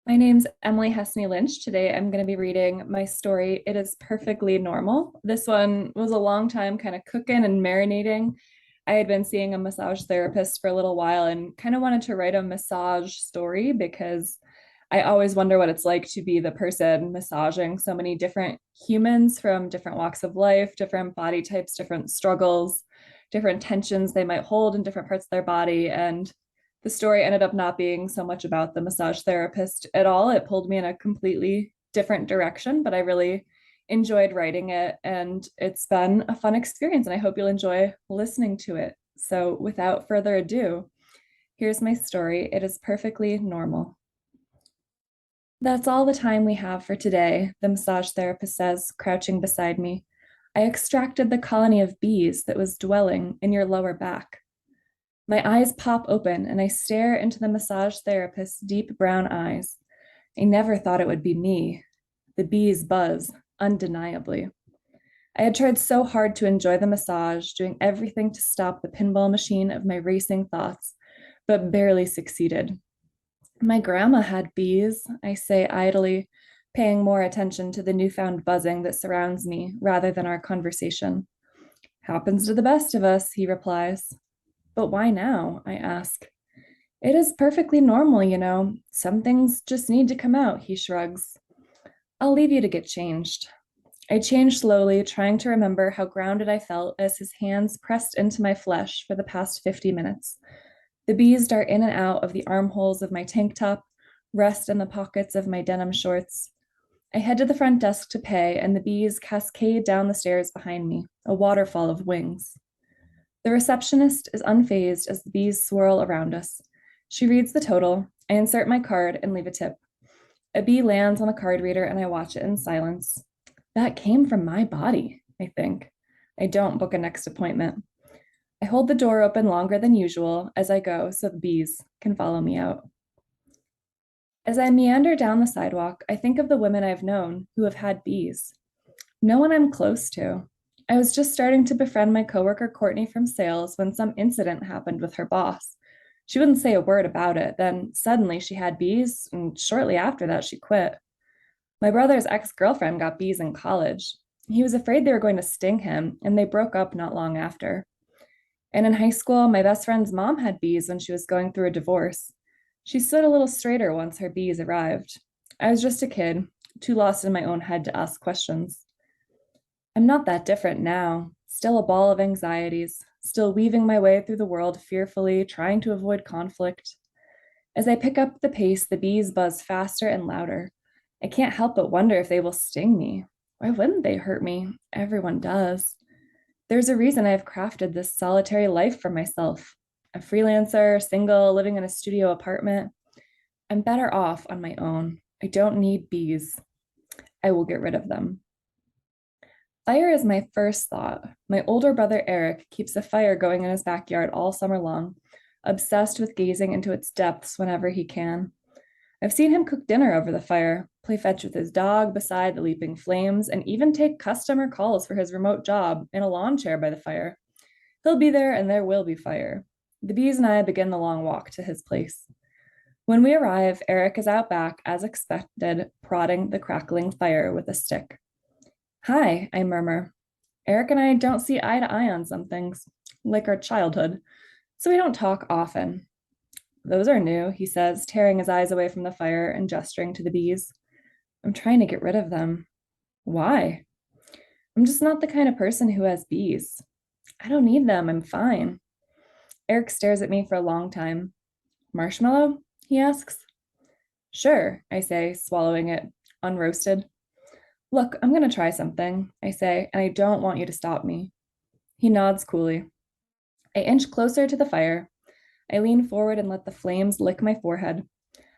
My name's Emily Hessney Lynch. Today I'm going to be reading my story, It Is Perfectly Normal. This one was a long time kind of cooking and marinating. I had been seeing a massage therapist for a little while and kind of wanted to write a massage story because I always wonder what it's like to be the person massaging so many different humans from different walks of life, different body types, different struggles, different tensions they might hold in different parts of their body. And the story ended up not being so much about the massage therapist at all. It pulled me in a completely different direction, but I really enjoyed writing it and it's been a fun experience and I hope you'll enjoy listening to it. So, without further ado, here's my story. It is perfectly normal. That's all the time we have for today, the massage therapist says, crouching beside me. I extracted the colony of bees that was dwelling in your lower back. My eyes pop open and I stare into the massage therapist's deep brown eyes. I never thought it would be me. The bees buzz, undeniably. I had tried so hard to enjoy the massage, doing everything to stop the pinball machine of my racing thoughts, but barely succeeded. My grandma had bees, I say idly, paying more attention to the newfound buzzing that surrounds me rather than our conversation. Happens to the best of us, he replies. But why now? I ask. It is perfectly normal, you know. Some things just need to come out, he shrugs. I'll leave you to get changed. I change slowly, trying to remember how grounded I felt as his hands pressed into my flesh for the past 50 minutes. The bees dart in and out of the armholes of my tank top, rest in the pockets of my denim shorts. I head to the front desk to pay, and the bees cascade down the stairs behind me, a waterfall of wings. The receptionist is unfazed as the bees swirl around us. She reads the total. I insert my card and leave a tip. A bee lands on the card reader and I watch it in silence. That came from my body, I think. I don't book a next appointment. I hold the door open longer than usual as I go so the bees can follow me out. As I meander down the sidewalk, I think of the women I've known who have had bees. No one I'm close to. I was just starting to befriend my coworker Courtney from sales when some incident happened with her boss. She wouldn't say a word about it. Then suddenly she had bees, and shortly after that, she quit. My brother's ex girlfriend got bees in college. He was afraid they were going to sting him, and they broke up not long after. And in high school, my best friend's mom had bees when she was going through a divorce. She stood a little straighter once her bees arrived. I was just a kid, too lost in my own head to ask questions. I'm not that different now, still a ball of anxieties, still weaving my way through the world fearfully, trying to avoid conflict. As I pick up the pace, the bees buzz faster and louder. I can't help but wonder if they will sting me. Why wouldn't they hurt me? Everyone does. There's a reason I've crafted this solitary life for myself. A freelancer, single, living in a studio apartment. I'm better off on my own. I don't need bees. I will get rid of them. Fire is my first thought. My older brother Eric keeps a fire going in his backyard all summer long, obsessed with gazing into its depths whenever he can. I've seen him cook dinner over the fire, play fetch with his dog beside the leaping flames, and even take customer calls for his remote job in a lawn chair by the fire. He'll be there and there will be fire. The bees and I begin the long walk to his place. When we arrive, Eric is out back, as expected, prodding the crackling fire with a stick. Hi, I murmur. Eric and I don't see eye to eye on some things, like our childhood, so we don't talk often. Those are new, he says, tearing his eyes away from the fire and gesturing to the bees. I'm trying to get rid of them. Why? I'm just not the kind of person who has bees. I don't need them, I'm fine. Eric stares at me for a long time. Marshmallow? He asks. Sure, I say, swallowing it, unroasted. Look, I'm going to try something, I say, and I don't want you to stop me. He nods coolly. I inch closer to the fire. I lean forward and let the flames lick my forehead.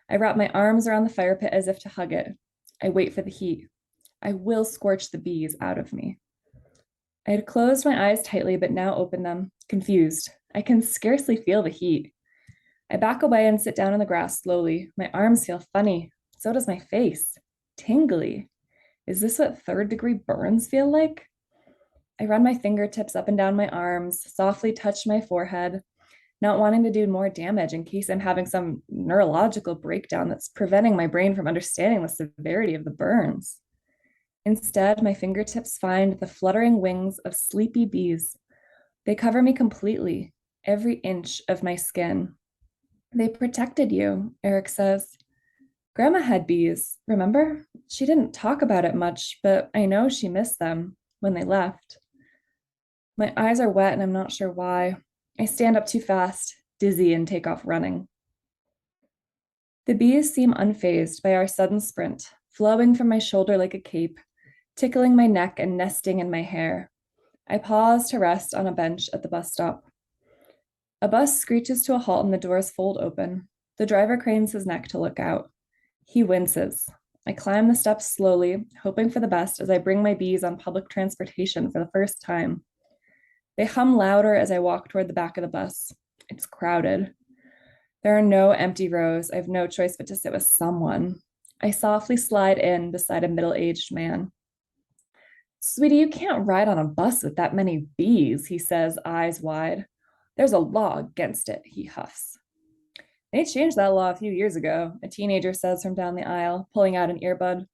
I wrap my arms around the fire pit as if to hug it. I wait for the heat. I will scorch the bees out of me. I had closed my eyes tightly, but now open them, confused. I can scarcely feel the heat. I back away and sit down on the grass slowly. My arms feel funny. So does my face. Tingly. Is this what third-degree burns feel like? I run my fingertips up and down my arms, softly touch my forehead. not wanting to do more damage in case I'm having some neurological breakdown that's preventing my brain from understanding the severity of the burns. Instead, my fingertips find the fluttering wings of sleepy bees. They cover me completely, every inch of my skin. They protected you, Eric says. Grandma had bees, remember? She didn't talk about it much, but I know she missed them when they left. My eyes are wet and I'm not sure why. I stand up too fast, dizzy, and take off running. The bees seem unfazed by our sudden sprint, flowing from my shoulder like a cape, tickling my neck and nesting in my hair. I pause to rest on a bench at the bus stop. A bus screeches to a halt and the doors fold open. The driver cranes his neck to look out. He winces. I climb the steps slowly, hoping for the best as I bring my bees on public transportation for the first time. They hum louder as I walk toward the back of the bus. It's crowded. There are no empty rows. I have no choice but to sit with someone. I softly slide in beside a middle-aged man. Sweetie, you can't ride on a bus with that many bees, he says, eyes wide. There's a law against it, he huffs. They changed that law a few years ago, a teenager says from down the aisle, pulling out an earbud.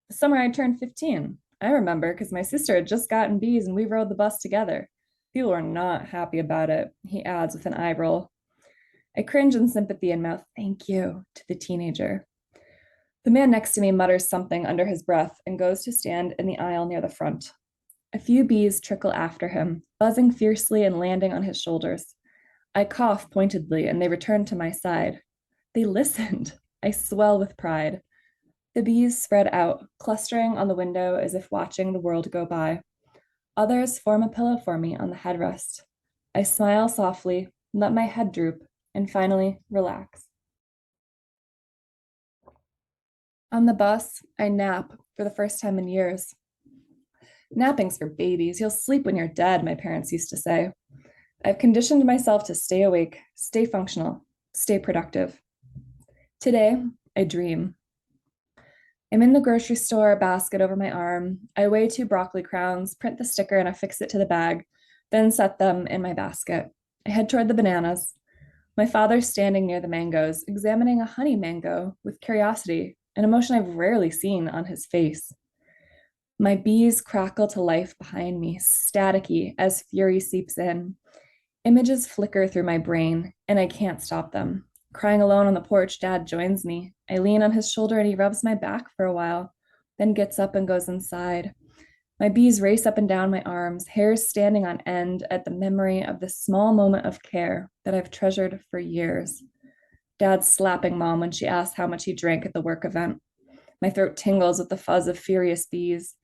The summer I turned 15. I remember because my sister had just gotten bees and we rode the bus together. People were not happy about it, he adds with an eye roll. I cringe in sympathy and mouth, thank you, to the teenager. The man next to me mutters something under his breath and goes to stand in the aisle near the front. A few bees trickle after him, buzzing fiercely and landing on his shoulders. I cough pointedly and they return to my side. They listened. I swell with pride. The bees spread out, clustering on the window as if watching the world go by. Others form a pillow for me on the headrest. I smile softly, let my head droop, and finally relax. On the bus, I nap for the first time in years. Napping's for babies. You'll sleep when you're dead, my parents used to say. I've conditioned myself to stay awake, stay functional, stay productive. Today, I dream. I'm in the grocery store, basket over my arm. I weigh 2 broccoli crowns, print the sticker, and affix it to the bag, then set them in my basket. I head toward the bananas. My father's standing near the mangoes, examining a honey mango with curiosity, an emotion I've rarely seen on his face. My bees crackle to life behind me, staticky as fury seeps in. Images flicker through my brain, and I can't stop them. Crying alone on the porch, Dad joins me. I lean on his shoulder and he rubs my back for a while, then gets up and goes inside. My bees race up and down my arms, hairs standing on end at the memory of this small moment of care that I've treasured for years. Dad's slapping Mom when she asks how much he drank at the work event. My throat tingles with the fuzz of furious bees.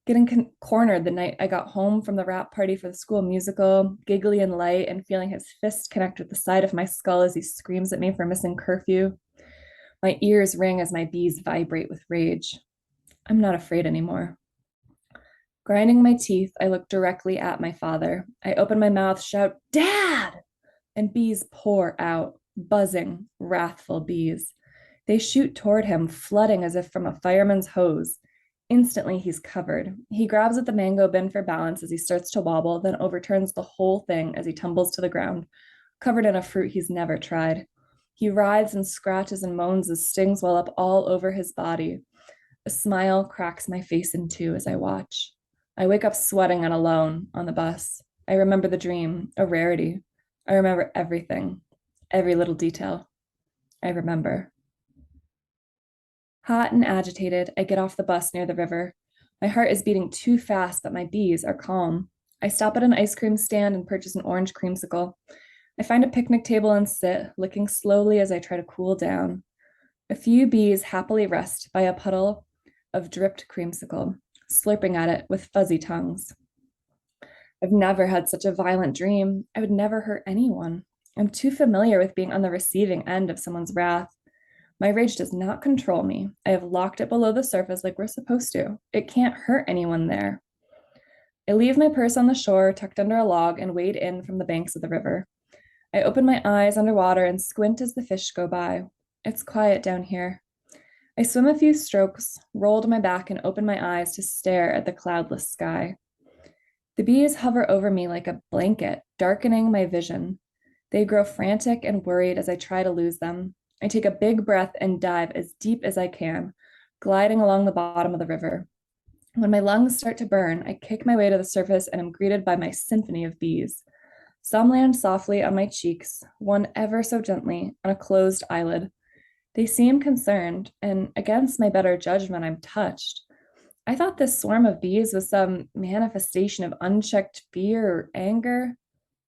Getting cornered the night I got home from the rap party for the school musical, giggly and light, and feeling his fist connect with the side of my skull as he screams at me for missing curfew. My ears ring as my bees vibrate with rage. I'm not afraid anymore. Grinding my teeth, I look directly at my father. I open my mouth, shout, Dad! And bees pour out, buzzing, wrathful bees. They shoot toward him, flooding as if from a fireman's hose. Instantly, he's covered. He grabs at the mango bin for balance as he starts to wobble, then overturns the whole thing as he tumbles to the ground, covered in a fruit he's never tried. He writhes and scratches and moans as stings well up all over his body. A smile cracks my face in two as I watch. I wake up sweating and alone on the bus. I remember the dream, a rarity. I remember everything, every little detail. I remember. Hot and agitated, I get off the bus near the river. My heart is beating too fast, but my bees are calm. I stop at an ice cream stand and purchase an orange creamsicle. I find a picnic table and sit, licking slowly as I try to cool down. A few bees happily rest by a puddle of dripped creamsicle, slurping at it with fuzzy tongues. I've never had such a violent dream. I would never hurt anyone. I'm too familiar with being on the receiving end of someone's wrath. My rage does not control me. I have locked it below the surface like we're supposed to. It can't hurt anyone there. I leave my purse on the shore, tucked under a log, and wade in from the banks of the river. I open my eyes underwater and squint as the fish go by. It's quiet down here. I swim a few strokes, roll to my back, and open my eyes to stare at the cloudless sky. The bees hover over me like a blanket, darkening my vision. They grow frantic and worried as I try to lose them. I take a big breath and dive as deep as I can, gliding along the bottom of the river. When my lungs start to burn, I kick my way to the surface and am greeted by my symphony of bees. Some land softly on my cheeks, one ever so gently on a closed eyelid. They seem concerned, and against my better judgment, I'm touched. I thought this swarm of bees was some manifestation of unchecked fear or anger,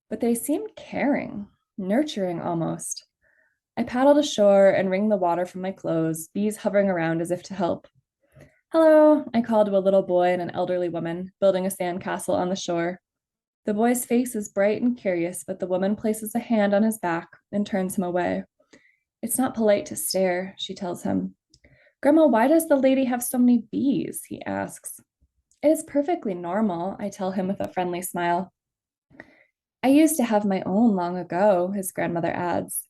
but they seemed caring, nurturing almost. I paddled ashore and wringed the water from my clothes, bees hovering around as if to help. Hello, I called to a little boy and an elderly woman building a sandcastle on the shore. The boy's face is bright and curious, but the woman places a hand on his back and turns him away. It's not polite to stare, she tells him. Grandma, why does the lady have so many bees? He asks. It is perfectly normal, I tell him with a friendly smile. I used to have my own long ago, his grandmother adds.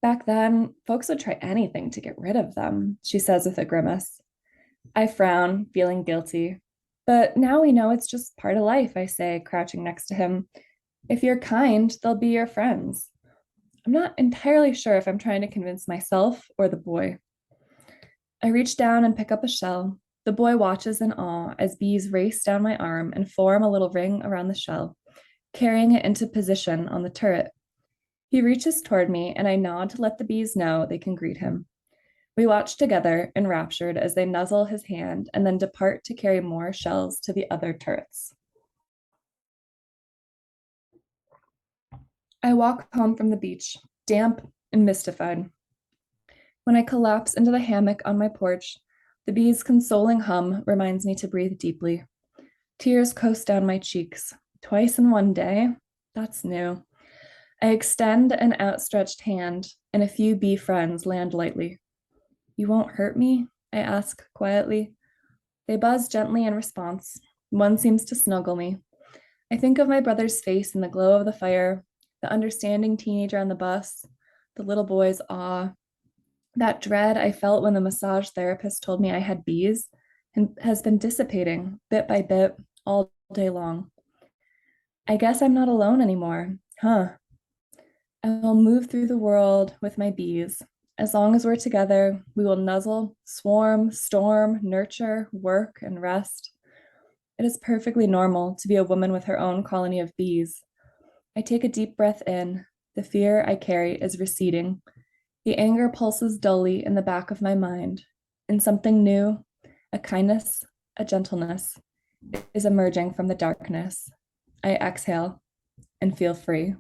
Back then, folks would try anything to get rid of them, she says with a grimace. I frown, feeling guilty. But now we know it's just part of life, I say, crouching next to him. If you're kind, they'll be your friends. I'm not entirely sure if I'm trying to convince myself or the boy. I reach down and pick up a shell. The boy watches in awe as bees race down my arm and form a little ring around the shell, carrying it into position on the turret. He reaches toward me, and I nod to let the bees know they can greet him. We watch together, enraptured, as they nuzzle his hand and then depart to carry more shells to the other turrets. I walk home from the beach, damp and mystified. When I collapse into the hammock on my porch, the bees' consoling hum reminds me to breathe deeply. Tears coast down my cheeks. Twice in one day? That's new. I extend an outstretched hand, and a few bee friends land lightly. You won't hurt me? I ask quietly. They buzz gently in response. One seems to snuggle me. I think of my brother's face in the glow of the fire, the understanding teenager on the bus, the little boy's awe. That dread I felt when the massage therapist told me I had bees and has been dissipating bit by bit all day long. I guess I'm not alone anymore, huh? I'll move through the world with my bees. As long as we're together, we will nuzzle, swarm, storm, nurture, work, and rest. It is perfectly normal to be a woman with her own colony of bees. I take a deep breath in. The fear I carry is receding. The anger pulses dully in the back of my mind, and something new, a kindness, a gentleness, is emerging from the darkness. I exhale and feel free.